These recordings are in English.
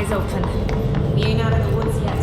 eyes open. We ain't out of the woods yet.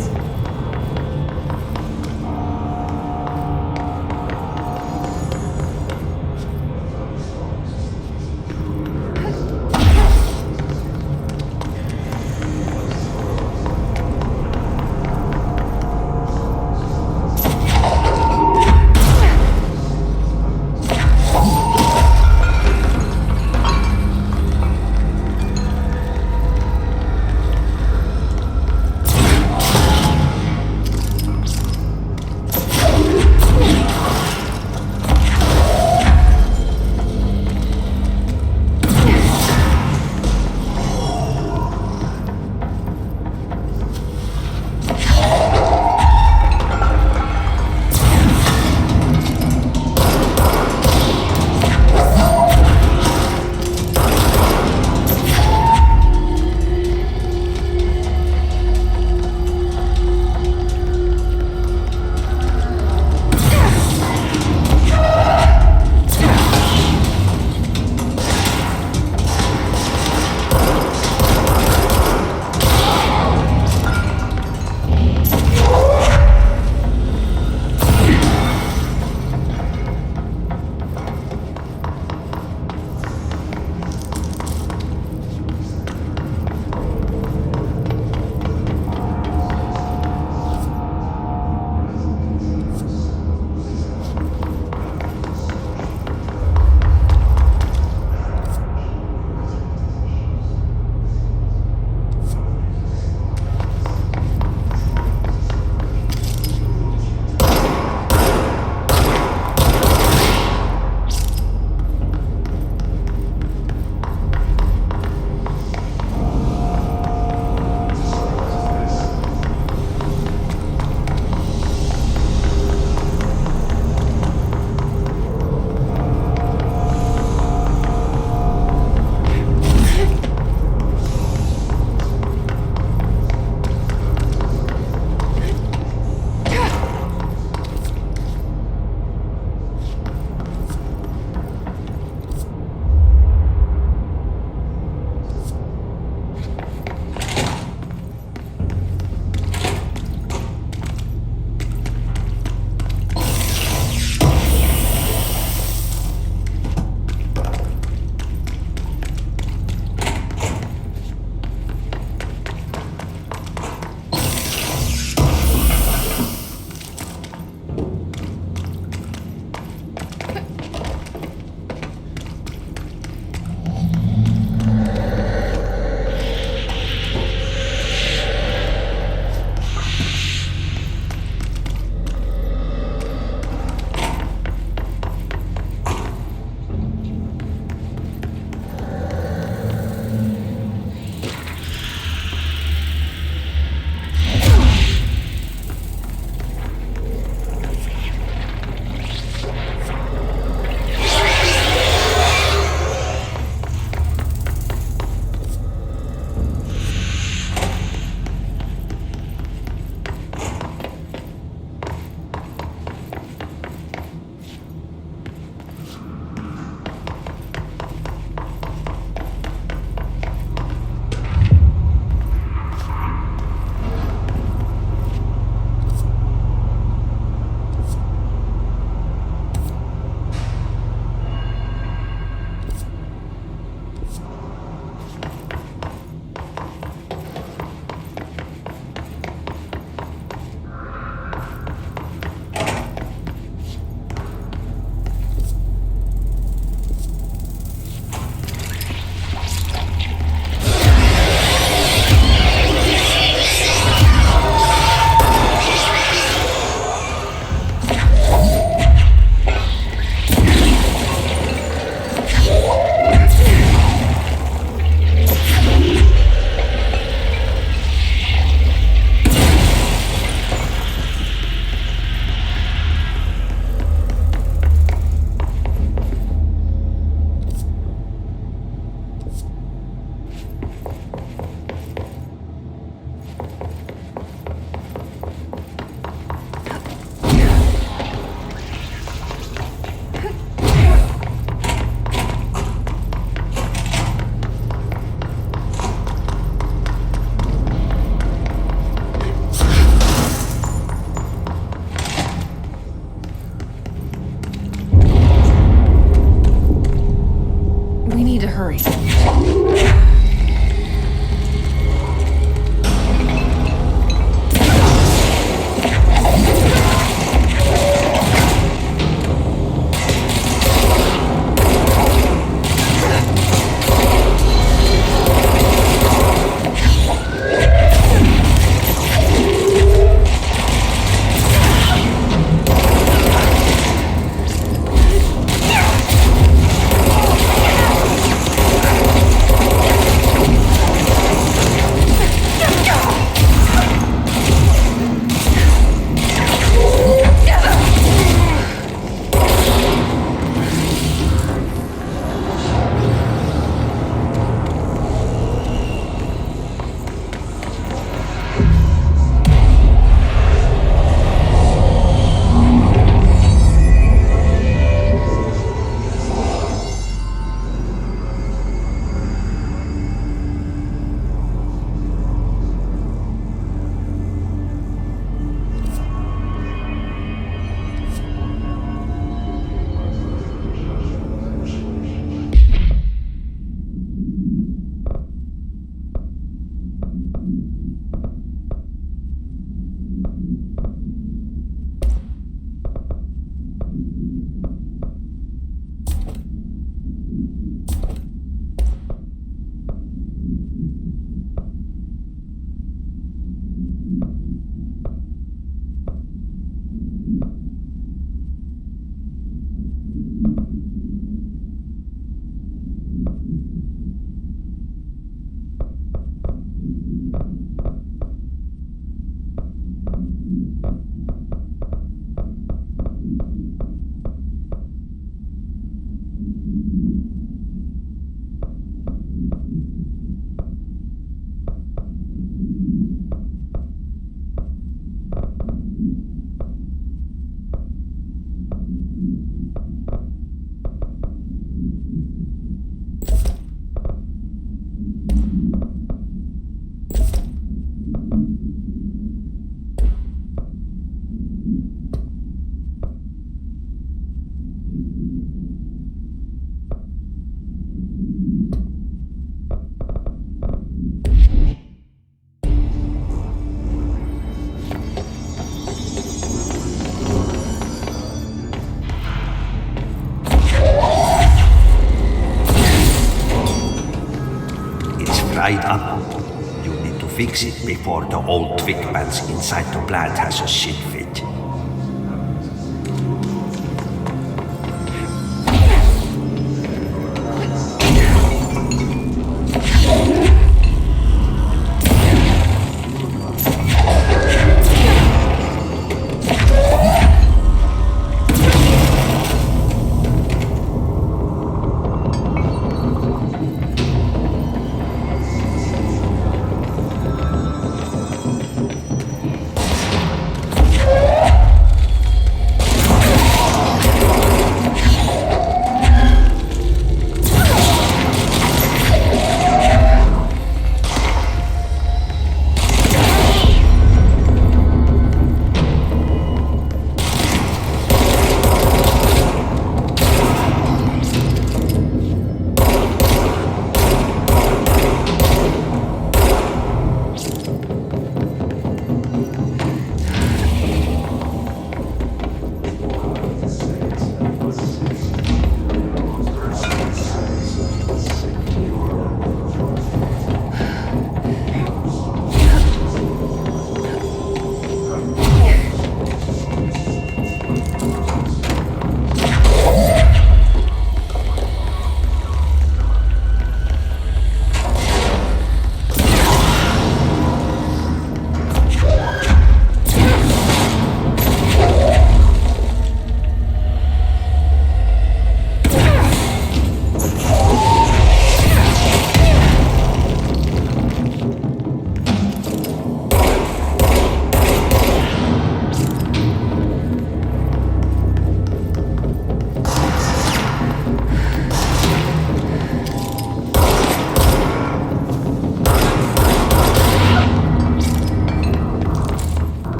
fix it before the old twig pants inside the plant has a shit fit.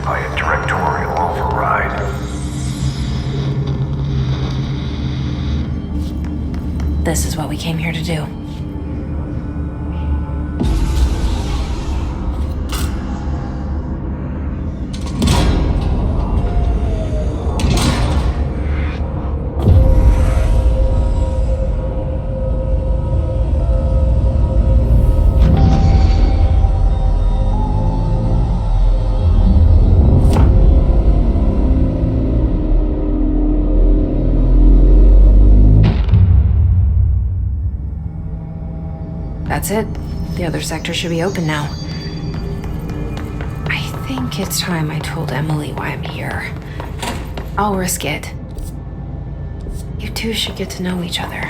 by a directorial override. This is what we came here to do. That's it. The other sector should be open now. I think it's time I told Emily why I'm here. I'll risk it. You two should get to know each other.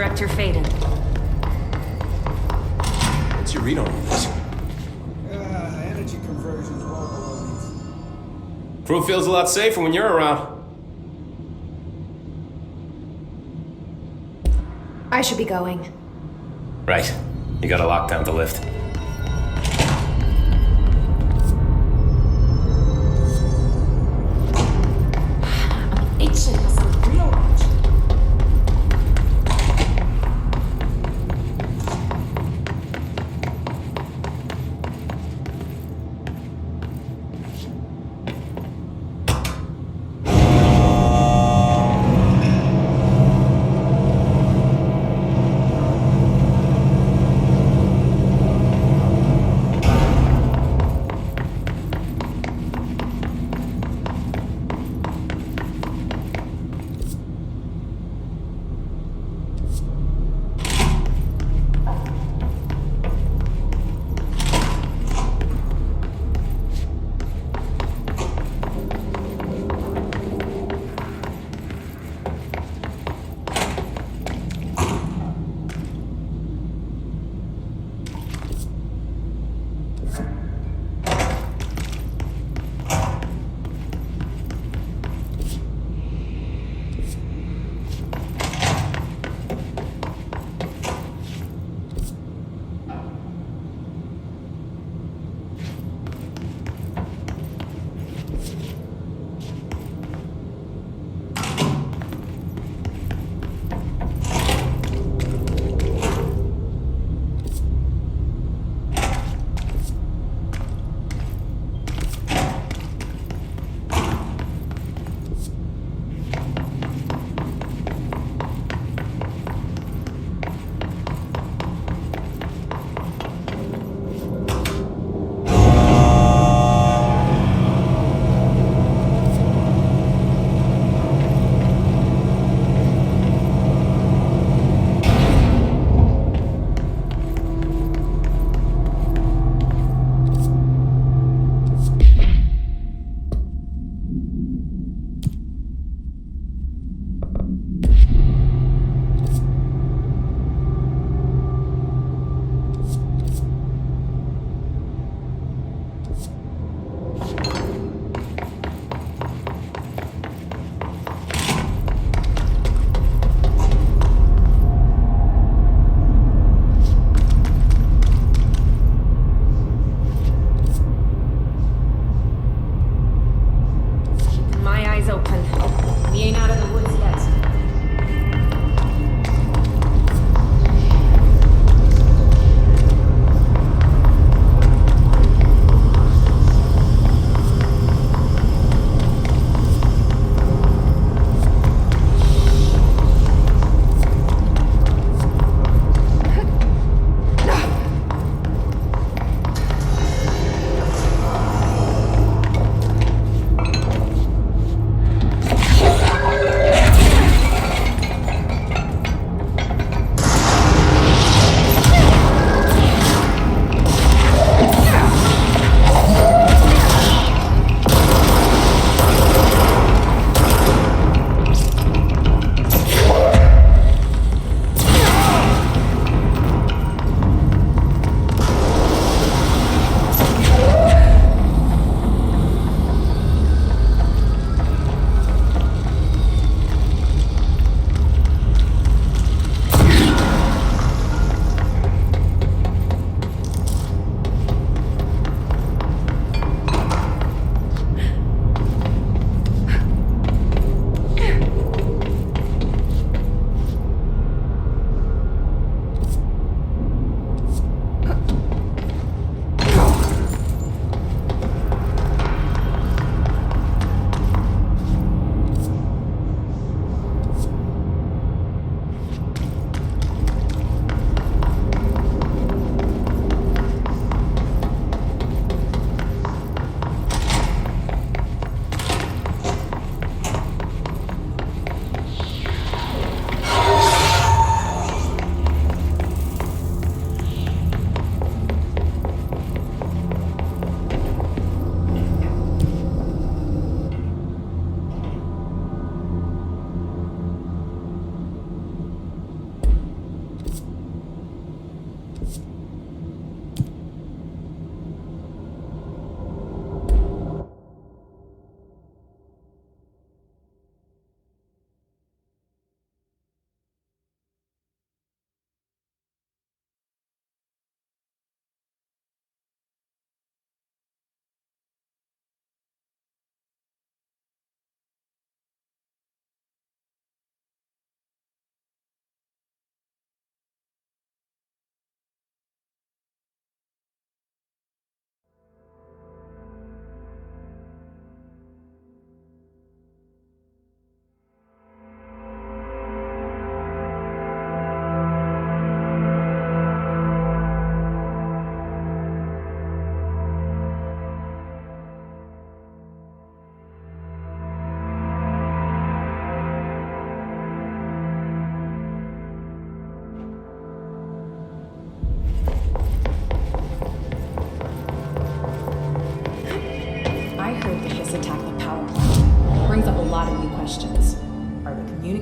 Director Faden. What's your read on all this? Energy conversion's well below needs. Crew feels a lot safer when you're around. I should be going. Right. You gotta lock down the lift. Itching for some real action.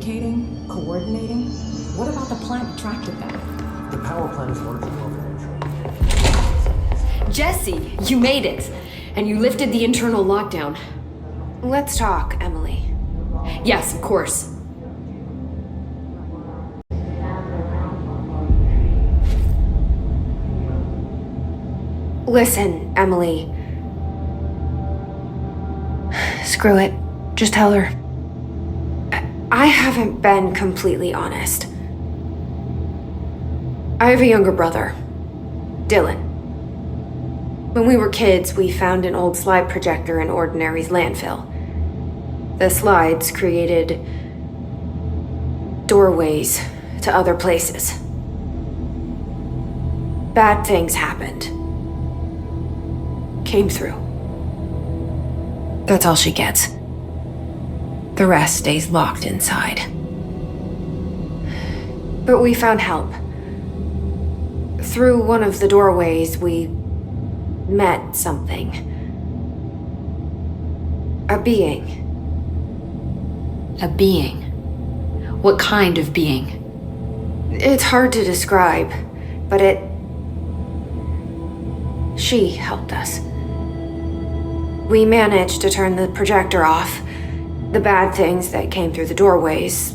communicating, coordinating? What about the plant attracted them? The power plant is largely confidential. Jesse, you made it! And you lifted the internal lockdown. Let's talk, Emily. Yes, of course. Listen, Emily. Screw it. Just tell her. I haven't been completely honest. I have a younger brother, Dylan. When we were kids, we found an old slide projector in Ordinary's landfill. The slides created doorways to other places. Bad things happened. Came through. That's all she gets. The rest stays locked inside. But we found help. Through one of the doorways, we met something. A being. A being? What kind of being? It's hard to describe, but she helped us. We managed to turn the projector off. The bad things that came through the doorways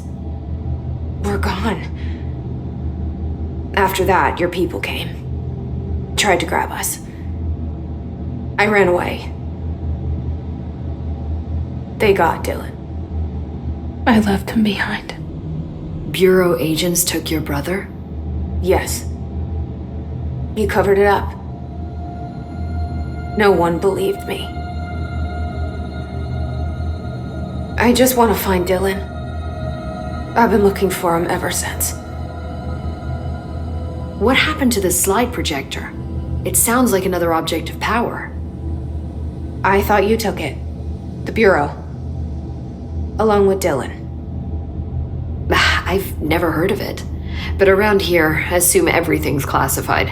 were gone. After that, your people came. Tried to grab us. I ran away. They got Dylan. I left him behind. Bureau agents took your brother? Yes. You covered it up. No one believed me. I just want to find Dylan. I've been looking for him ever since. What happened to the slide projector? It sounds like another object of power. I thought you took it. The Bureau. Along with Dylan. I've never heard of it. But around here, I assume everything's classified.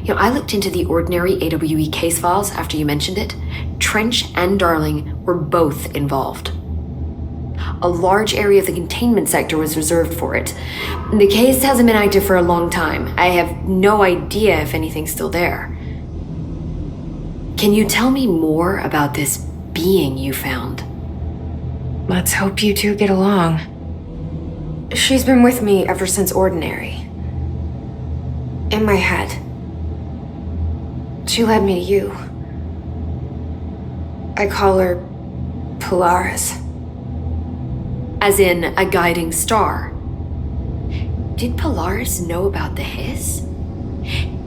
You know, I looked into the Ordinary AWE case files after you mentioned it. Trench and Darling were both involved. A large area of the containment sector was reserved for it. The case hasn't been active for a long time. I have no idea if anything's still there. Can you tell me more about this being you found? Let's hope you two get along. She's been with me ever since Ordinary. In my head. She led me to you. I call her Polaris. As in a guiding star. Did Polaris know about the hiss?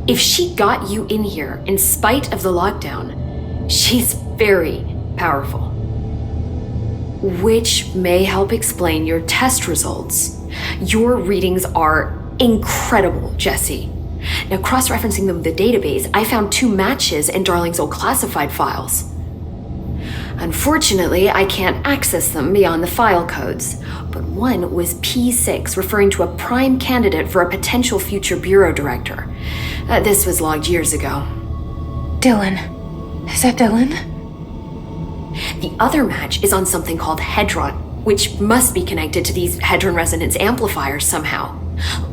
If she got you in here in spite of the lockdown, she's very powerful. Which may help explain your test results. Your readings are incredible, Jesse. Now, cross-referencing them with the database, I found 2 matches in Darling's old classified files. Unfortunately, I can't access them beyond the file codes, but one was P6, referring to a prime candidate for a potential future bureau director. This was logged years ago. Dylan. Is that Dylan? The other match is on something called Hedron, which must be connected to these Hedron resonance amplifiers somehow.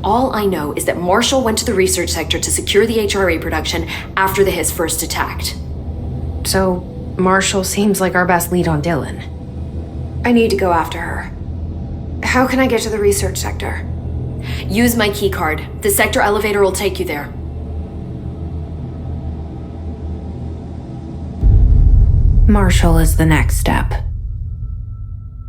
All I know is that Marshall went to the research sector to secure the HRA production after the hiss first attacked. So, Marshall seems like our best lead on Dylan. I need to go after her. How can I get to the research sector? Use my keycard. The sector elevator will take you there. Marshall is the next step.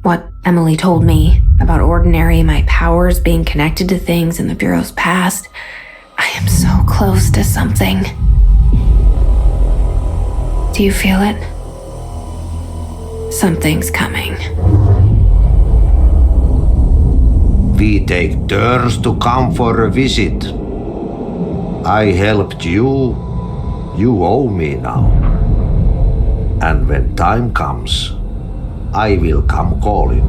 What Emily told me about Ordinary, my powers being connected to things in the Bureau's past, I am so close to something. Do you feel it? Something's coming. We take turns to come for a visit. I helped you. You owe me now. And when time comes, I will come calling.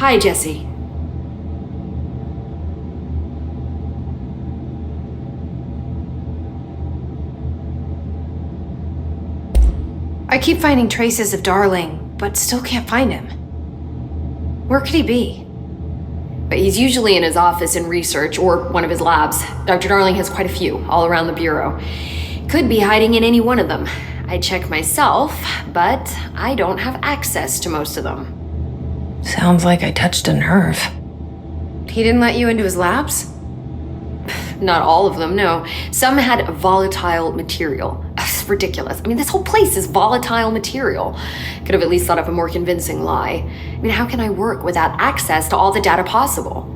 Hi, Jesse. I keep finding traces of Darling, but still can't find him. Where could he be? But he's usually in his office in research or one of his labs. Dr. Darling has quite a few all around the Bureau. Could be hiding in any one of them. I check myself, but I don't have access to most of them. Sounds like I touched a nerve. He didn't let you into his labs? Not all of them, no. Some had volatile material. It's ridiculous. I mean, this whole place is volatile material. Could have at least thought of a more convincing lie. I mean, how can I work without access to all the data possible?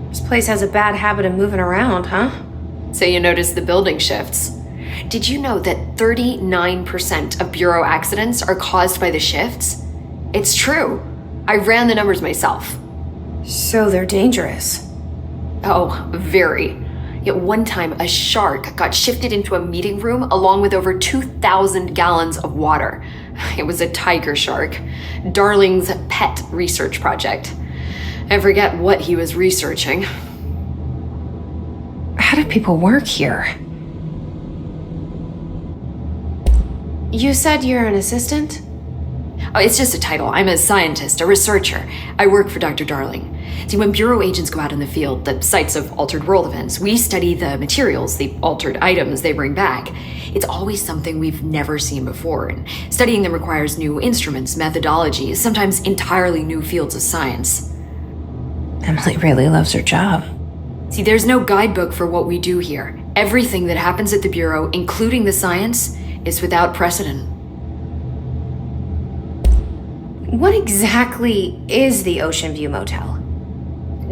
This place has a bad habit of moving around, huh? So you notice the building shifts. Did you know that 39% of Bureau accidents are caused by the shifts? It's true. I ran the numbers myself. So they're dangerous. Oh, very. Yet one time, a shark got shifted into a meeting room along with over 2,000 gallons of water. It was a tiger shark. Darling's pet research project. I forget what he was researching. How do people work here? You said you're an assistant? Oh, it's just a title. I'm a scientist, a researcher. I work for Dr. Darling. See, when Bureau agents go out in the field, the sites of altered world events, we study the materials, the altered items they bring back. It's always something we've never seen before, and studying them requires new instruments, methodologies, sometimes entirely new fields of science. Emily really loves her job. See, there's no guidebook for what we do here. Everything that happens at the Bureau, including the science, is without precedent. What exactly is the Ocean View Motel?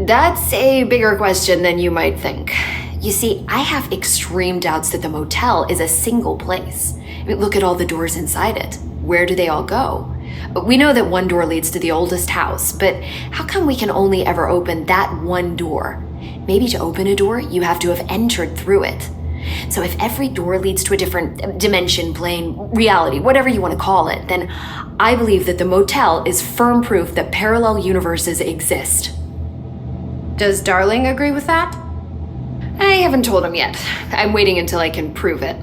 That's a bigger question than you might think. You see, I have extreme doubts that the motel is a single place. I mean, look at all the doors inside it. Where do they all go? We know that one door leads to the oldest house, but how come we can only ever open that one door? Maybe to open a door, you have to have entered through it. So if every door leads to a different dimension, plane, reality, whatever you want to call it, then I believe that the motel is firm proof that parallel universes exist. Does Darling agree with that? I haven't told him yet. I'm waiting until I can prove it.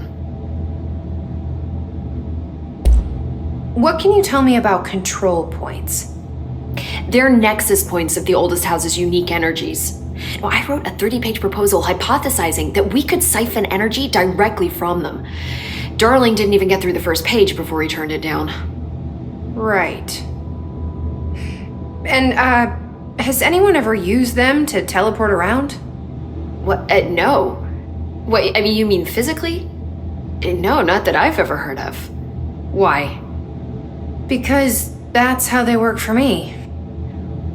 What can you tell me about control points? They're nexus points of the oldest house's unique energies. Now, I wrote a 30-page proposal hypothesizing that we could siphon energy directly from them. Darling didn't even get through the first page before he turned it down. Right. And, has anyone ever used them to teleport around? What? No. What, I mean, you mean physically? No, not that I've ever heard of. Why? Because that's how they work for me.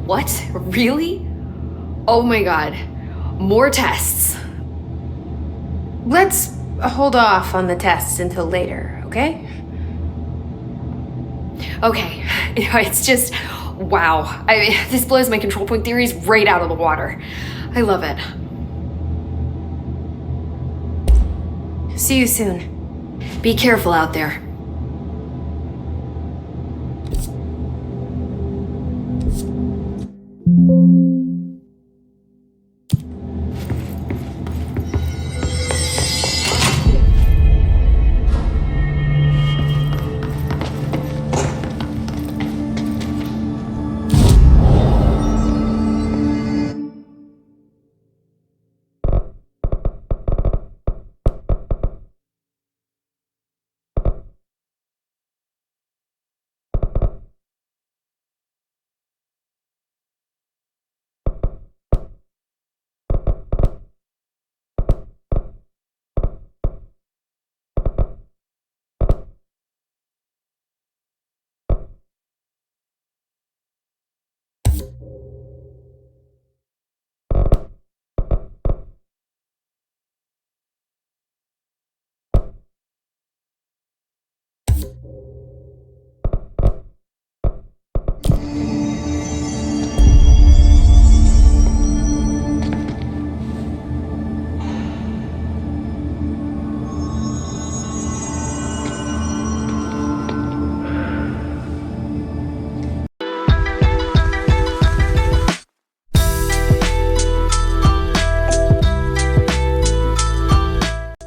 What? Really? Oh my god. More tests. Let's hold off on the tests until later, okay? Okay. It's just, wow. This blows my control point theories right out of the water. I love it. See you soon. Be careful out there.